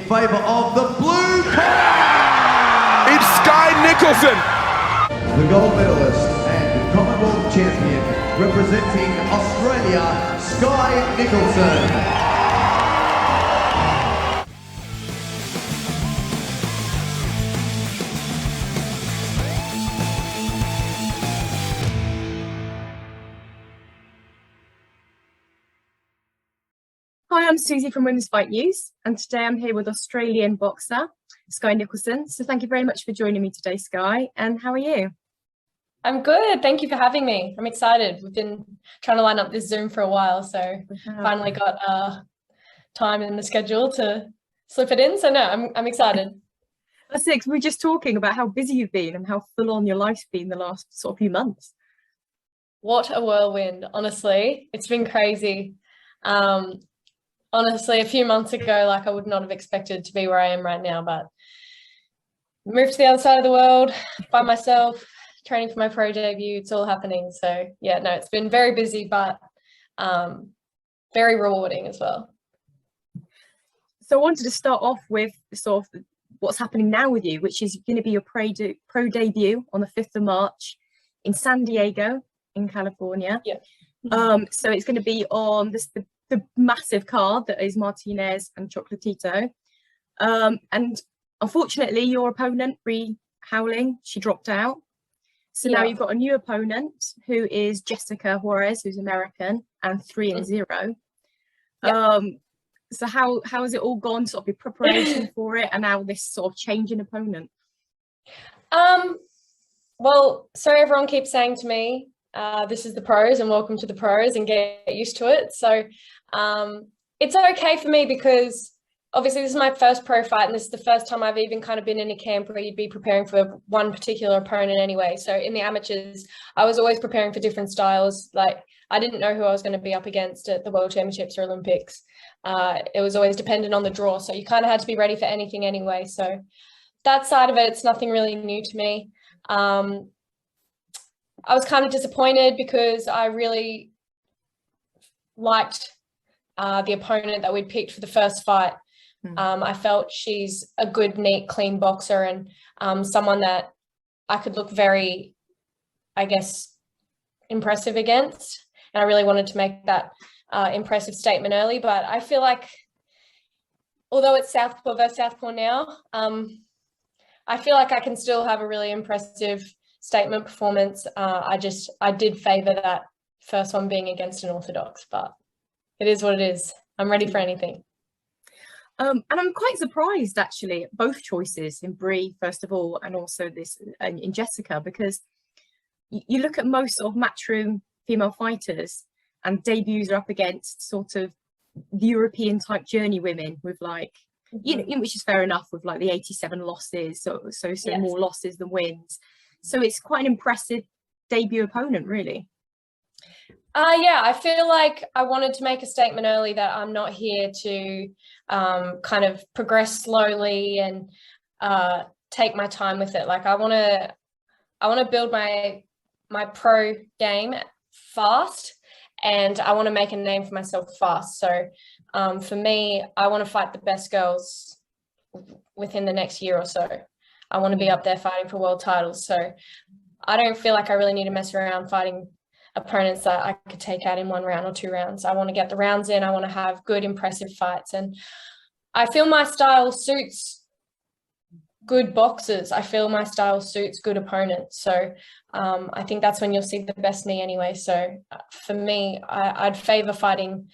favour of the blue corner. It's Skye Nicolson. The gold medalist and Commonwealth champion, representing Australia, Skye Nicolson. Hi, I'm Susie from Women's Fight News, and today I'm here with Australian boxer Skye Nicolson. So thank you very much for joining me today, Skye. And how are you? I'm good. Thank you for having me. I'm excited. We've been trying to line up this Zoom for a while, so finally got time in the schedule to slip it in. So no, I'm excited. That's it. We're just talking about how busy you've been and how full on your life's been the last sort of few months. What a whirlwind, honestly. It's been crazy. Honestly, a few months ago, like I would not have expected to be where I am right now, but moved to the other side of the world by myself, training for my pro debut. It's all happening. So yeah, no, it's been very busy, but very rewarding as well. So I wanted to start off with sort of what's happening now with you, which is going to be your pro debut on the 5th of March in San Diego in California. Yeah. So it's going to be on the massive card that is Martinez and Chocolatito. And unfortunately, your opponent, Bree Howling, she dropped out. So now you've got a new opponent who is Jessica Juarez, who's American, and 3-0. So how has it all gone, sort of your preparation for it, and now this sort of change in opponent? Well, so everyone keeps saying to me, this is the pros and welcome to the pros and get used to it. So it's okay for me because obviously this is my first pro fight and this is the first time I've even kind of been in a camp where you'd be preparing for one particular opponent anyway. So in the amateurs, I was always preparing for different styles. Like I didn't know who I was going to be up against at the World Championships or Olympics. It was always dependent on the draw. So you kind of had to be ready for anything anyway. So that side of it, it's nothing really new to me. I was kind of disappointed because I really liked the opponent that we'd picked for the first fight. I felt she's a good, neat, clean boxer and someone that I could look very, I guess, impressive against. And I really wanted to make that impressive statement early. But I feel like, although it's Southpaw versus Southpaw now, I feel like I can still have a really impressive statement performance. I did favour that first one being against an orthodox, but it is what it is. I'm ready for anything. And I'm quite surprised actually at both choices in Bree, first of all, and also this in Jessica, because you look at most sort of Matchroom female fighters and debuts are up against sort of the European type journey women with like, you know, which is fair enough with like the 87 losses, so yes. More losses than wins. So it's quite an impressive debut opponent, really. Yeah, I feel like I wanted to make a statement early that I'm not here to kind of progress slowly and take my time with it. Like I want to build my pro game fast, and I want to make a name for myself fast. So for me, I want to fight the best girls within the next year or so. I want to be up there fighting for world titles. So I don't feel like I really need to mess around fighting opponents that I could take out in 1 round or 2 rounds. I want to get the rounds in. I want to have good, impressive fights. And I feel my style suits good boxers. I feel my style suits good opponents. So I think that's when you'll see the best me anyway. So for me, I'd favour fighting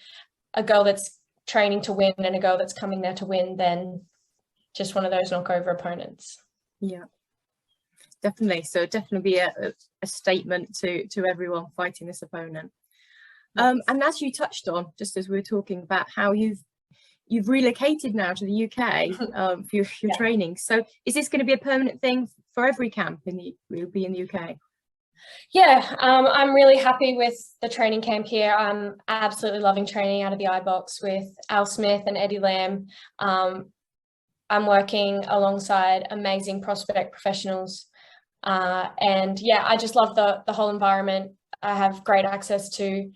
a girl that's training to win and a girl that's coming there to win than just one of those knockover opponents. Yeah, definitely. So definitely be a statement to everyone fighting this opponent. Yes. And as you touched on, just as we were talking about how you've relocated now to the UK for your training. So is this going to be a permanent thing for every camp will be in the UK? Yeah, I'm really happy with the training camp here. I'm absolutely loving training out of the iBox with Al Smith and Eddie Lamb. I'm working alongside amazing prospect professionals. And yeah, I just love the whole environment. I have great access to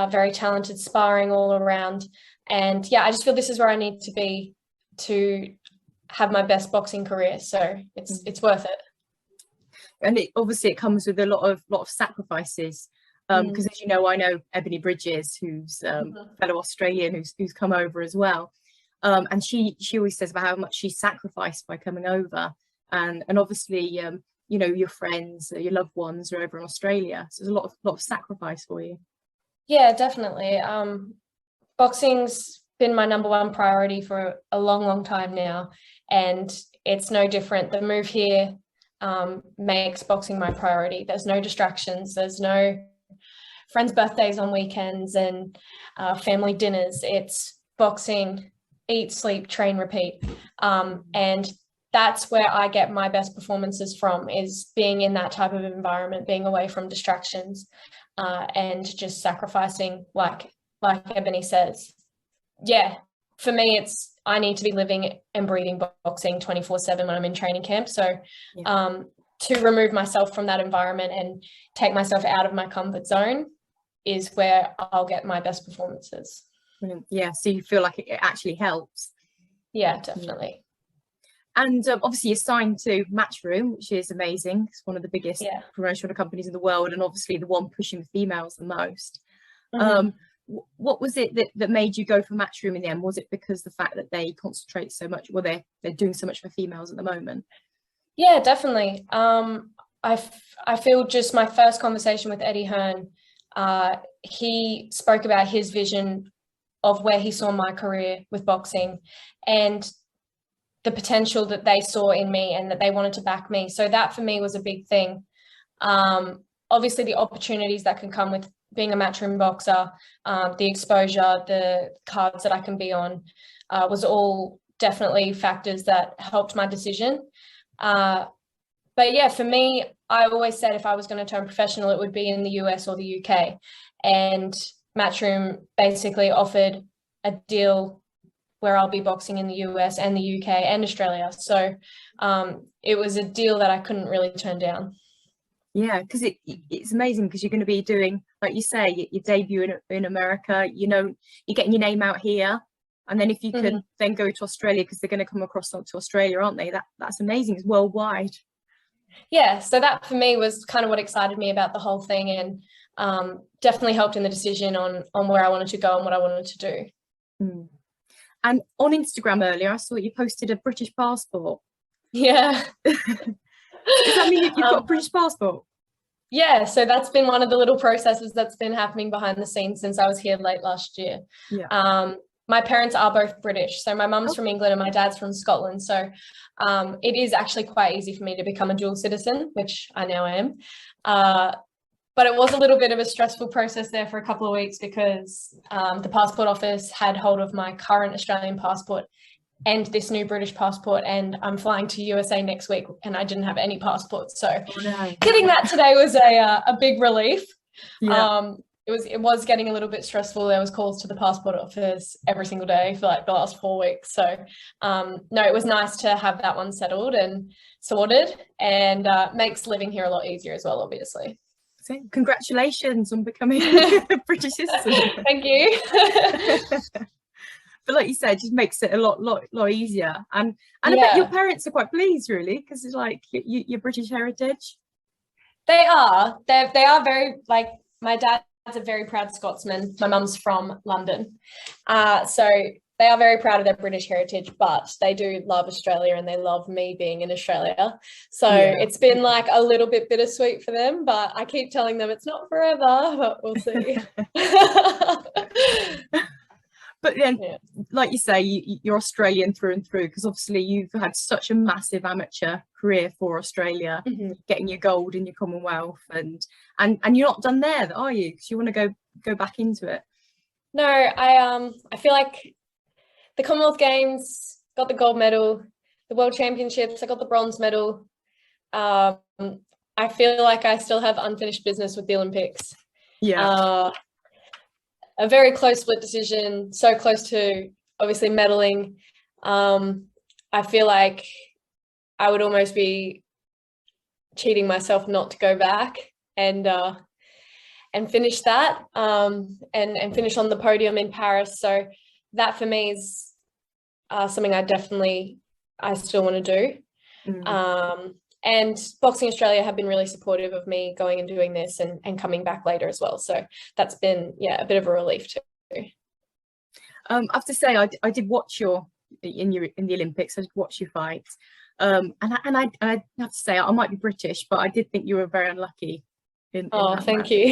very talented sparring all around. And yeah, I just feel this is where I need to be to have my best boxing career. So it's worth it. And obviously it comes with a lot of sacrifices. Because as you know, I know Ebony Bridges, who's fellow Australian, who's come over as well. And she always says about how much she sacrificed by coming over. And obviously, you know, your friends, your loved ones are over in Australia. So there's a lot of sacrifice for you. Yeah, definitely. Boxing's been my number one priority for a long, long time now. And it's no different. The move here makes boxing my priority. There's no distractions. There's no friends' birthdays on weekends and family dinners. It's boxing, eat, sleep, train, repeat. And that's where I get my best performances from, is being in that type of environment, being away from distractions, and just sacrificing, like Ebony says. Yeah, for me, I need to be living and breathing boxing 24/7 when I'm in training camp. So to remove myself from that environment and take myself out of my comfort zone is where I'll get my best performances. Yeah, so you feel like it actually helps. Yeah, definitely. And obviously you're signed to Matchroom, which is amazing. It's one of the biggest promotional companies in the world, and obviously the one pushing females the most. What was it that made you go for Matchroom in the end? Was it because the fact that they concentrate so much, well, they're doing so much for females at the moment? Yeah, definitely. I feel just my first conversation with Eddie Hearn, he spoke about his vision of where he saw my career with boxing and the potential that they saw in me and that they wanted to back me. So that for me was a big thing. Obviously the opportunities that can come with being a Matchroom boxer, the exposure, the cards that I can be on, was all definitely factors that helped my decision. But yeah, for me, I always said if I was going to turn professional, it would be in the US or the UK. And Matchroom basically offered a deal where I'll be boxing in the US and the UK and Australia. So it was a deal that I couldn't really turn down. Yeah, because it's amazing, because you're going to be doing, like you say, your debut in America, you know, you're getting your name out here. And then if you can then go to Australia, because they're going to come across to Australia, aren't they? That's amazing. It's worldwide. Yeah, so that for me was kind of what excited me about the whole thing, and definitely helped in the decision on where I wanted to go and what I wanted to do. And on Instagram earlier, I saw you posted a British passport. Yeah. Does that mean you've got a British passport? Yeah, so that's been one of the little processes that's been happening behind the scenes since I was here late last year. Yeah. My parents are both British. So my mum's from England and my dad's from Scotland. So it is actually quite easy for me to become a dual citizen, which I now am. But it was a little bit of a stressful process there for a couple of weeks because the passport office had hold of my current Australian passport and this new British passport, and I'm flying to USA next week and I didn't have any passports. So getting that today was a big relief. Yeah. It was getting a little bit stressful. There was calls to the passport office every single day for like the last 4 weeks. So no, it was nice to have that one settled and sorted, and makes living here a lot easier as well, obviously. So congratulations on becoming a British citizen. Thank you. But like you said, it just makes it a lot easier. And I bet your parents are quite pleased, really, because it's like your British heritage. They are. They are very, like, my dad's a very proud Scotsman. My mum's from London. So they are very proud of their British heritage, but they do love Australia and they love me being in Australia. So it's been like a little bit bittersweet for them, but I keep telling them it's not forever, but we'll see. But then, like you say, you're Australian through and through, because obviously you've had such a massive amateur career for Australia, getting your gold in your Commonwealth, and you're not done there, are you? Because you want to go back into it. No, I feel like the Commonwealth Games, got the gold medal, the World Championships, I got the bronze medal. I feel like I still have unfinished business with the Olympics. Yeah. A very close split decision, so close to obviously medaling. I feel like I would almost be cheating myself not to go back and finish that, and finish on the podium in Paris. So that for me is something I definitely I still want to do. And Boxing Australia have been really supportive of me going and doing this and coming back later as well. So that's been, a bit of a relief too. I have to say, I did watch in the Olympics. I did watch your fights, and I have to say, I might be British, but I did think you were very unlucky. Thank you.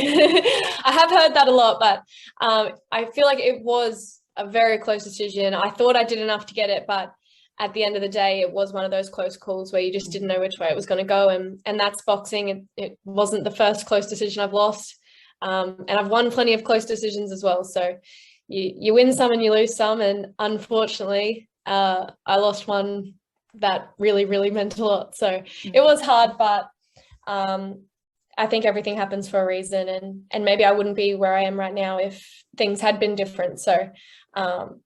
I have heard that a lot, but I feel like it was a very close decision. I thought I did enough to get it, but at the end of the day, it was one of those close calls where you just didn't know which way it was going to go. And that's boxing. It wasn't the first close decision I've lost. And I've won plenty of close decisions as well. So you win some and you lose some. And unfortunately, I lost one that really, really meant a lot. So it was hard, but I think everything happens for a reason. And maybe I wouldn't be where I am right now if things had been different. So no,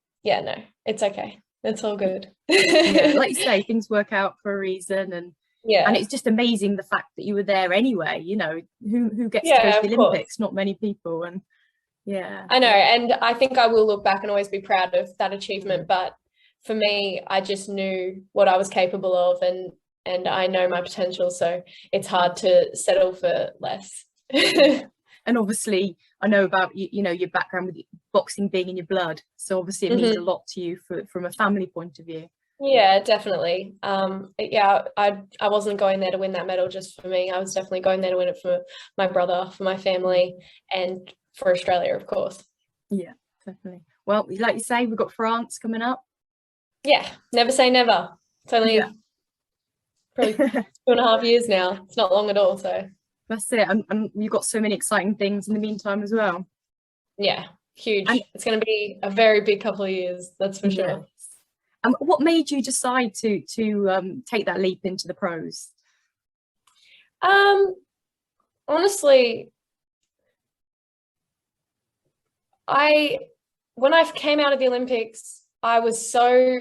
it's okay. It's all good. Like you say, things work out for a reason, and it's just amazing the fact that you were there anyway. You know, who gets to go to the Olympics? Not many people, and I know. And I think I will look back and always be proud of that achievement. But for me, I just knew what I was capable of, and I know my potential. So it's hard to settle for less. And obviously, I know about your background with boxing being in your blood. So obviously, it means a lot to you from a family point of view. Yeah, definitely. I wasn't going there to win that medal just for me. I was definitely going there to win it for my brother, for my family, and for Australia, of course. Yeah, definitely. Well, like you say, we've got France coming up. Yeah, never say never. It's only probably 2.5 years now. It's not long at all. So. That's it. And you've got so many exciting things in the meantime as well. Yeah, huge. And it's going to be a very big couple of years, that's for sure. And what made you decide to take that leap into the pros? Honestly, when I came out of the Olympics, I was so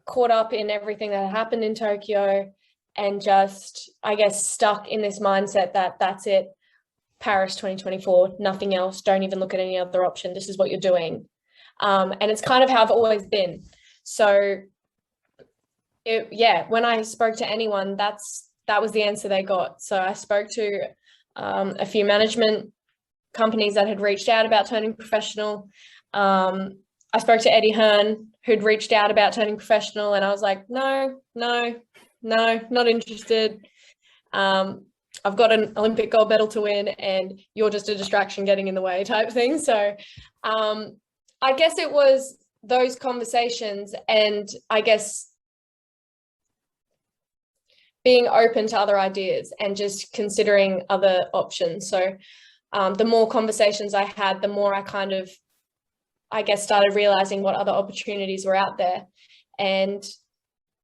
caught up in everything that happened in Tokyo, and just, I guess, stuck in this mindset that that's it, Paris 2024, nothing else, don't even look at any other option, this is what you're doing. And it's kind of how I've always been. So, when I spoke to anyone, that was the answer they got. So I spoke to a few management companies that had reached out about turning professional. I spoke to Eddie Hearn, who'd reached out about turning professional, and I was like, no, not interested. I've got an Olympic gold medal to win, and you're just a distraction getting in the way type thing. So I guess it was those conversations, and I guess being open to other ideas and just considering other options. So the more conversations I had, the more I kind of, I guess, started realizing what other opportunities were out there. And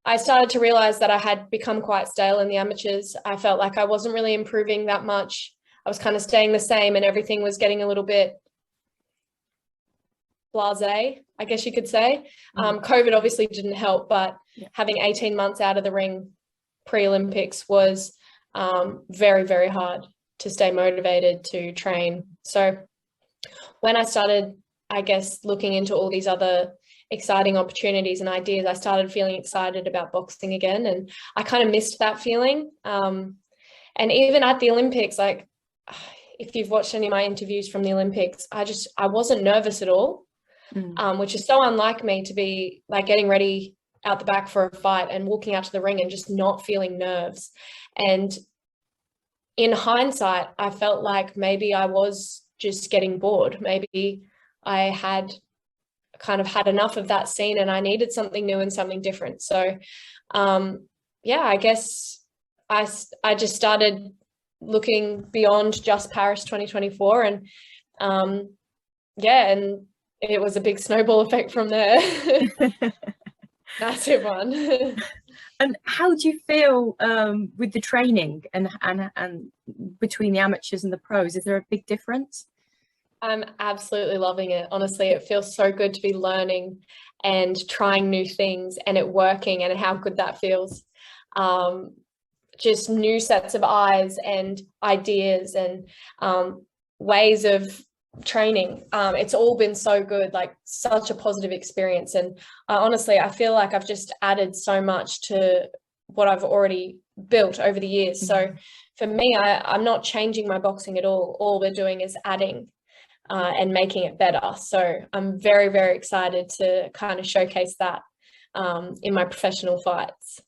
I started to realize that I had become quite stale in the amateurs. I felt like I wasn't really improving that much. I was kind of staying the same, and everything was getting a little bit blasé, I guess you could say. COVID obviously didn't help, but having 18 months out of the ring pre-Olympics was very, very hard to stay motivated to train. So when I started, I guess, looking into all these other exciting opportunities and ideas, I started feeling excited about boxing again, and I kind of missed that feeling. And even at the Olympics, like, if you've watched any of my interviews from the Olympics, I wasn't nervous at all, which is so unlike me to be like getting ready out the back for a fight and walking out to the ring and just not feeling nerves. And in hindsight, I felt like maybe I was just getting bored. Maybe I had kind of had enough of that scene and I needed something new and something different. So I guess I just started looking beyond just Paris 2024, and and it was a big snowball effect from there. That's it, one. And how do you feel with the training and between the amateurs and the pros? Is there a big difference? I'm absolutely loving it. Honestly, it feels so good to be learning and trying new things and it working, and how good that feels. Just new sets of eyes and ideas and ways of training. It's all been so good, like such a positive experience. And honestly, I feel like I've just added so much to what I've already built over the years. So for me, I'm not changing my boxing at all. All we're doing is adding and making it better. So I'm very, very excited to kind of showcase that in my professional fights.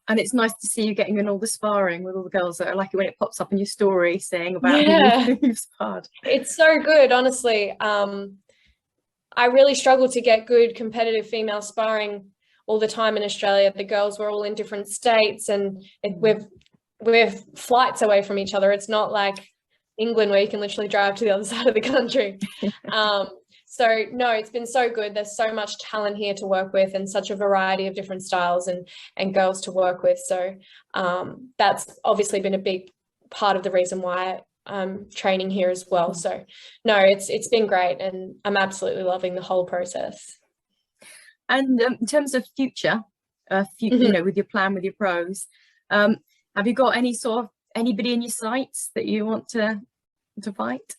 And it's nice to see you getting in all the sparring with all the girls that are like it when it pops up in your story saying about who you've sparred. It's so good, honestly. I really struggled to get good competitive female sparring all the time in Australia. The girls were all in different states, and we're flights away from each other. It's not like England where you can literally drive to the other side of the country. So no, it's been so good. There's so much talent here to work with, and such a variety of different styles and girls to work with. So that's obviously been a big part of the reason why I'm training here as well. So no, it's been great, and I'm absolutely loving the whole process. And in terms of future, you know, with your plan with your pros, have you got anybody in your sights that you want to fight?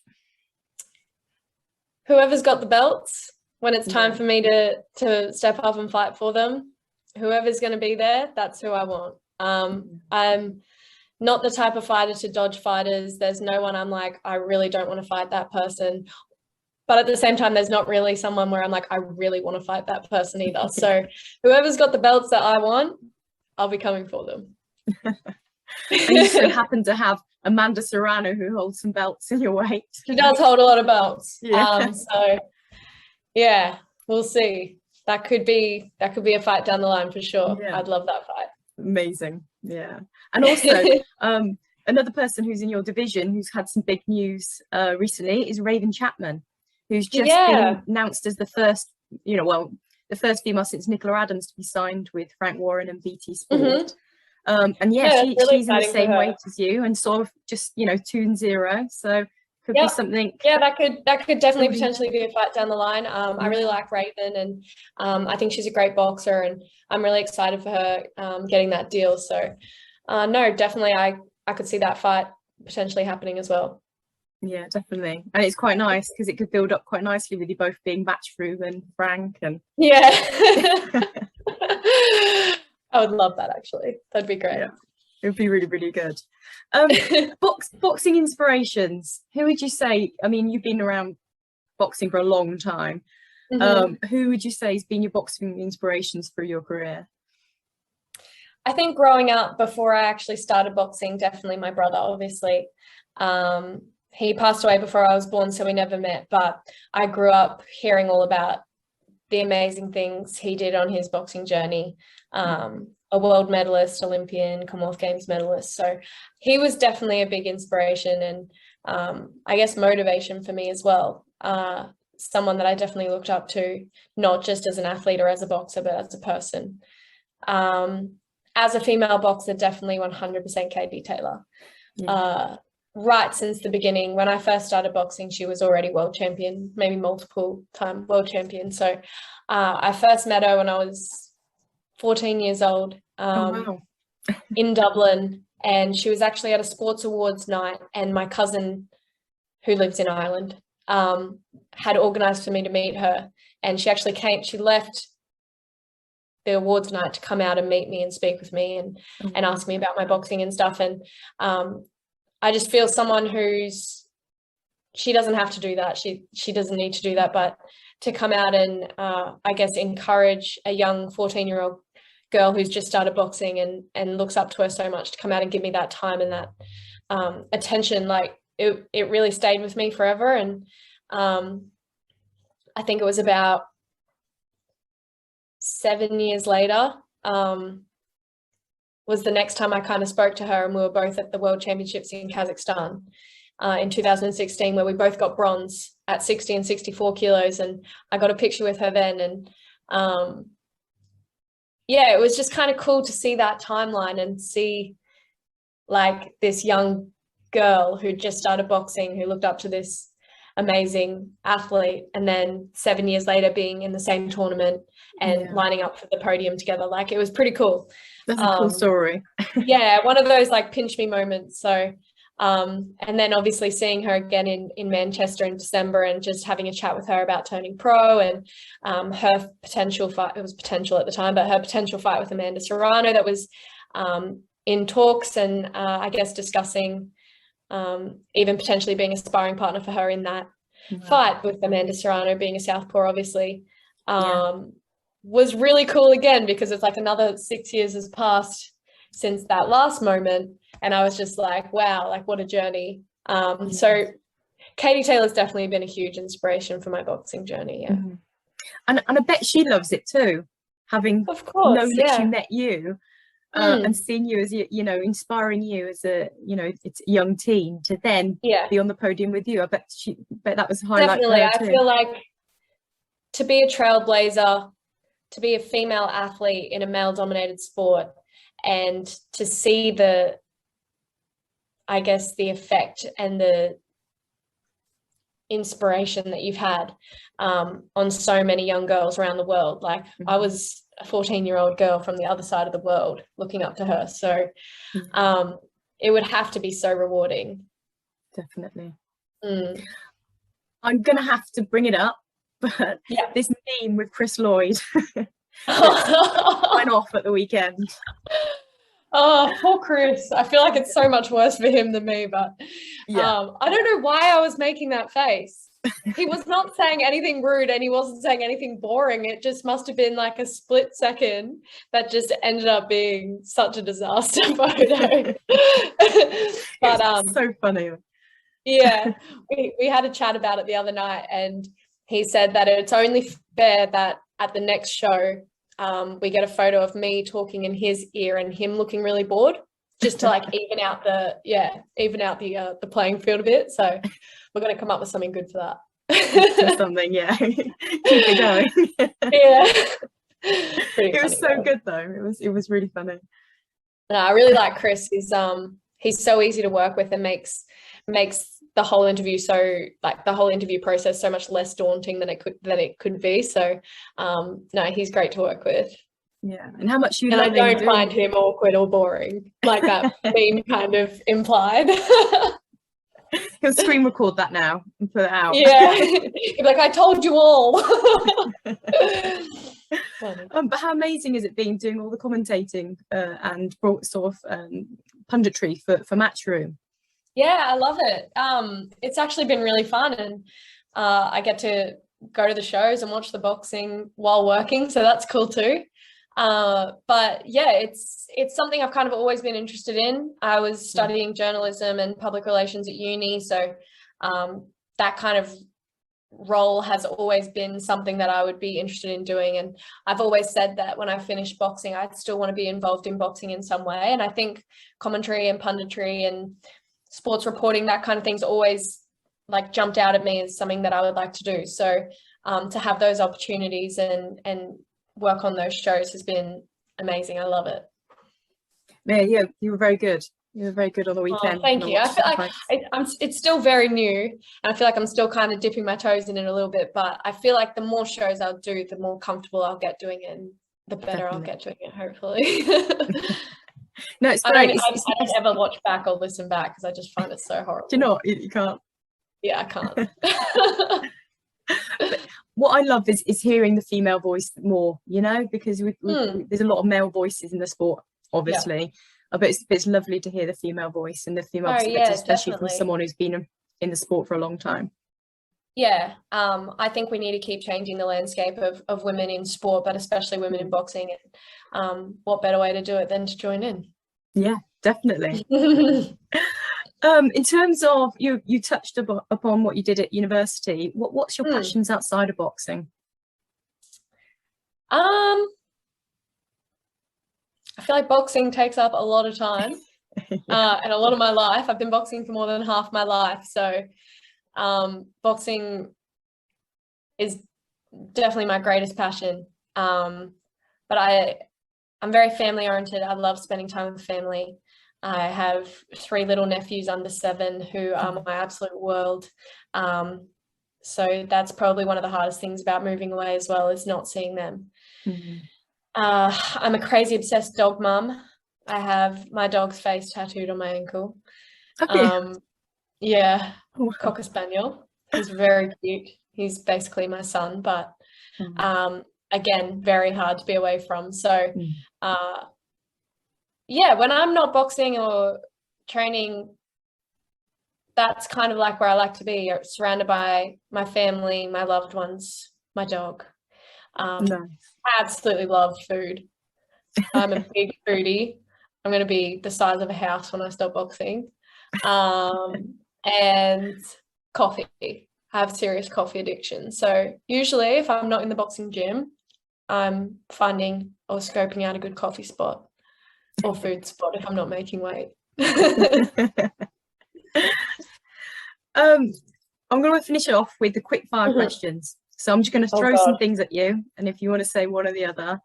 Whoever's got the belts, when it's time for me to step up and fight for them, whoever's going to be there, that's who I want. I'm not the type of fighter to dodge fighters. There's no one I'm like, I really don't want to fight that person. But at the same time, there's not really someone where I'm like, I really want to fight that person either. So whoever's got the belts that I want, I'll be coming for them. And you so happen to have Amanda Serrano, who holds some belts in your weight. She does hold a lot of belts. Yeah. So yeah, we'll see. That could be a fight down the line for sure. Yeah. I'd love that fight. Amazing. Yeah. And also another person who's in your division who's had some big news recently is Raven Chapman, who's just been announced as the first, the first female since Nicola Adams to be signed with Frank Warren and BT Sport. And really she's in the same weight as you, and sort of just 2-0, so could be something. That could definitely potentially be a fight down the line. I really like Raven, and I think she's a great boxer, and I'm really excited for her getting that deal. So no, definitely I could see that fight potentially happening as well. Yeah, definitely. And it's quite nice because it could build up quite nicely with you both being Matchroom and Frank. And I would love that, actually. That'd be great. Yeah, it would be really, really good. Boxing inspirations. Who would you say? I mean, you've been around boxing for a long time. Who would you say has been your boxing inspirations through your career? I think growing up, before I actually started boxing, definitely my brother, obviously. He passed away before I was born, so we never met, but I grew up hearing all about the amazing things he did on his boxing journey. A world medalist, Olympian, Commonwealth Games medalist. So he was definitely a big inspiration and I guess motivation for me as well. Someone that I definitely looked up to, not just as an athlete or as a boxer, but as a person. As a female boxer, definitely 100% Katie Taylor. Right since the beginning, when I first started boxing, she was already world champion, maybe multiple time world champion. So I first met her when I was 14 years old in Dublin, and she was actually at a sports awards night, and my cousin, who lives in Ireland, had organised for me to meet her, and she actually she left the awards night to come out and meet me and speak with me and ask me about my boxing and stuff. And I just feel someone she doesn't have to do that. She doesn't need to do that, but to come out and I guess encourage a young 14-year-old girl who's just started boxing and looks up to her so much, to come out and give me that time and that attention, like it really stayed with me forever. And I think it was about 7 years later was the next time I kind of spoke to her, and we were both at the World Championships in Kazakhstan in 2016, where we both got bronze at 60 and 64 kilos, and I got a picture with her then. And it was just kind of cool to see that timeline and see like this young girl who just started boxing, who looked up to this amazing athlete, and then 7 years later being in the same tournament and lining up for the podium together. Like, it was pretty cool. That's a cool story. One of those like pinch me moments. So And then obviously seeing her again in Manchester in December and just having a chat with her about turning pro and her potential fight, it was potential at the time, but her potential fight with Amanda Serrano that was in talks, and I guess discussing even potentially being a sparring partner for her in that fight with Amanda Serrano, being a Southpaw, obviously, was really cool again, because it's like another 6 years has passed since that last moment. And I was just like, wow, like what a journey. So Katie Taylor's definitely been a huge inspiration for my boxing journey. Yeah. And I bet she loves it too, having of course, known that she met you and seeing you as, you know, inspiring you as a, you know, it's a young teen to then be on the podium with you. I bet that was a highlight. Definitely. I feel like to be a trailblazer, to be a female athlete in a male dominated sport, and to see the, I guess, the effect and the inspiration that you've had on so many young girls around the world. Like I was a 14-year-old girl from the other side of the world looking up to her. So it would have to be so rewarding. Definitely. I'm going to have to bring it up, but this meme with Chris Lloyd went off at the weekend. Oh, poor Chris. I feel like it's so much worse for him than me, but I don't know why I was making that face. He was not saying anything rude and he wasn't saying anything boring. It just must have been like a split second that just ended up being such a disaster photo. But so funny. Yeah, we had a chat about it the other night, and he said that it's only fair that at the next show we get a photo of me talking in his ear and him looking really bored, just to like even out the playing field a bit. So we're going to come up with something good for that. Something, keep it going. It was so good though. It was really funny. No, I really like Chris. He's so easy to work with and makes the whole interview the whole interview process so much less daunting than it could be. So no, he's great to work with. Yeah. And how much you and I don't find him awkward or boring, like that meme kind of implied. He'll screen record that now and put it out. Yeah. He'll be like, I told you all. But how amazing is it being doing all the commentating and sort of punditry for Matchroom? Yeah, I love it. It's actually been really fun, and I get to go to the shows and watch the boxing while working, so that's cool too. But yeah, it's something I've kind of always been interested in. I was studying journalism and public relations at uni, so that kind of role has always been something that I would be interested in doing. And I've always said that when I finish boxing, I'd still want to be involved in boxing in some way. And I think commentary and punditry and sports reporting, that kind of thing's always like jumped out at me as something that I would like to do. So to have those opportunities and work on those shows has been amazing. I love it. Yeah, you were very good. You were very good on the weekend. Oh, thank you. I feel like it's still very new, and I feel like I'm still kind of dipping my toes in it a little bit, but I feel like the more shows I'll do, the more comfortable I'll get doing it, and the better I'll get doing it, hopefully. No, it's great. I don't ever watch back or listen back because I just find it so horrible. Do you know what? You can't. Yeah, I can't. What I love is hearing the female voice more, you know, because there's a lot of male voices in the sport, obviously. But it's lovely to hear the female voice and the female perspective, especially from someone who's been in the sport for a long time. Yeah, I think we need to keep changing the landscape of women in sport, but especially women in boxing. And what better way to do it than to join in? Yeah, definitely. In terms of you touched upon what you did at university. What's your passions outside of boxing? I feel like boxing takes up a lot of time and a lot of my life. I've been boxing for more than half my life. So boxing is definitely my greatest passion. But I'm very family oriented. I love spending time with family. I have 3 little nephews under 7 who are my absolute world. So that's probably one of the hardest things about moving away as well, is not seeing them. I'm a crazy obsessed dog mum. I have my dog's face tattooed on my ankle. Okay. Yeah, Wow. Cocker Spaniel. He's very cute. He's basically my son, but again, very hard to be away from. So yeah, when I'm not boxing or training, that's kind of like where I like to be, surrounded by my family, my loved ones, my dog. Nice. I absolutely love food. I'm a big foodie. I'm going to be the size of a house when I stop boxing. And coffee. I have serious coffee addiction. So usually if I'm not in the boxing gym, I'm finding or scoping out a good coffee spot or food spot if I'm not making weight. I'm going to finish it off with the quick fire questions. So I'm just going to throw some things at you, and if you want to say one or the other,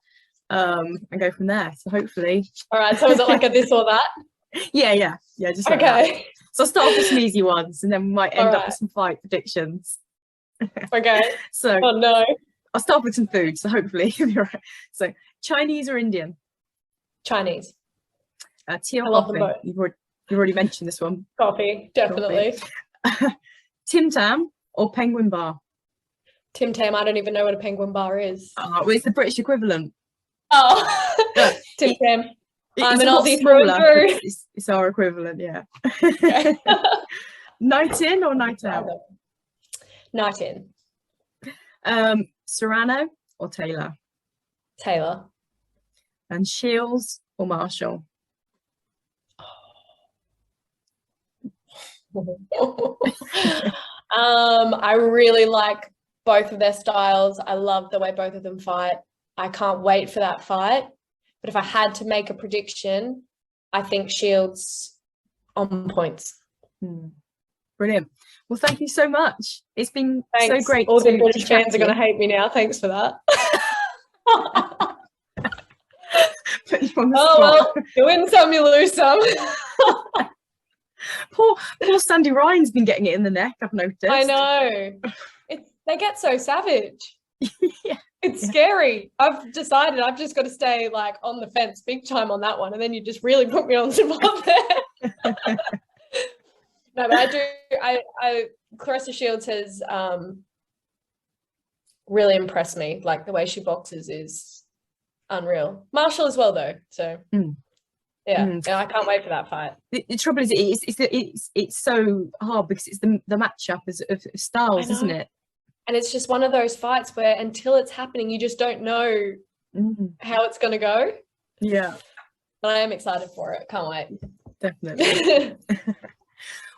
and go from there. So hopefully. All right. So is it like a this or that? Yeah. Just like okay. That. So I'll start off with some easy ones, and then we might end up with some fight predictions. Okay. So. Oh no. I'll start with some food. So hopefully you're right. So Chinese or Indian? Chinese. Tea or coffee? You've already mentioned this one. Coffee, definitely. Tim Tam or Penguin Bar? Tim Tam. I don't even know what a Penguin Bar is. Well, it's the British equivalent. Oh, Tim Tam. I'm an Aussie through and through. It's our equivalent, yeah. Okay. Night in or night out? Night in. Serrano or Taylor? Taylor. And Shields or Marshall? I really like both of their styles. I love the way both of them fight. I can't wait for that fight. But if I had to make a prediction, I think Shields on points. Brilliant. Well, thank you so much. It's been so great. All the British fans are going to hate me now. Thanks for that. Well, you win some, you lose some. Poor Sandy Ryan's been getting it in the neck, I've noticed. I know. They get so savage. Yeah. It's scary. I've decided I've just got to stay like on the fence big time on that one, and then you just really put me on the spot there. No, but Claressa Shields has really impressed me. Like the way she boxes is unreal. Marshall as well though. So yeah, I can't wait for that fight. The trouble is it's so hard because it's the matchup of styles, isn't it? And it's just one of those fights where until it's happening, you just don't know how it's going to go. Yeah. But I am excited for it. Can't wait. Definitely.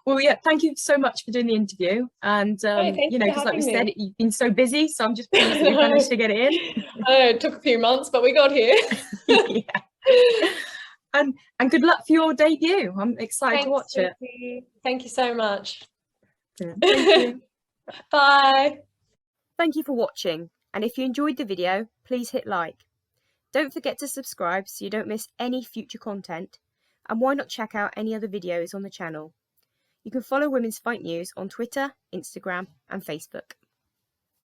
Well, yeah, thank you so much for doing the interview. And, you know, because like we said, you've been so busy, so I'm just pleased that we managed to get it in. I know, it took a few months, but we got here. Yeah. And good luck for your debut. I'm excited to watch it. Thank you so much. Yeah, thank you. Bye. Thank you for watching. And if you enjoyed the video, please hit like. Don't forget to subscribe so you don't miss any future content. And why not check out any other videos on the channel? You can follow Women's Fight News on Twitter, Instagram and Facebook.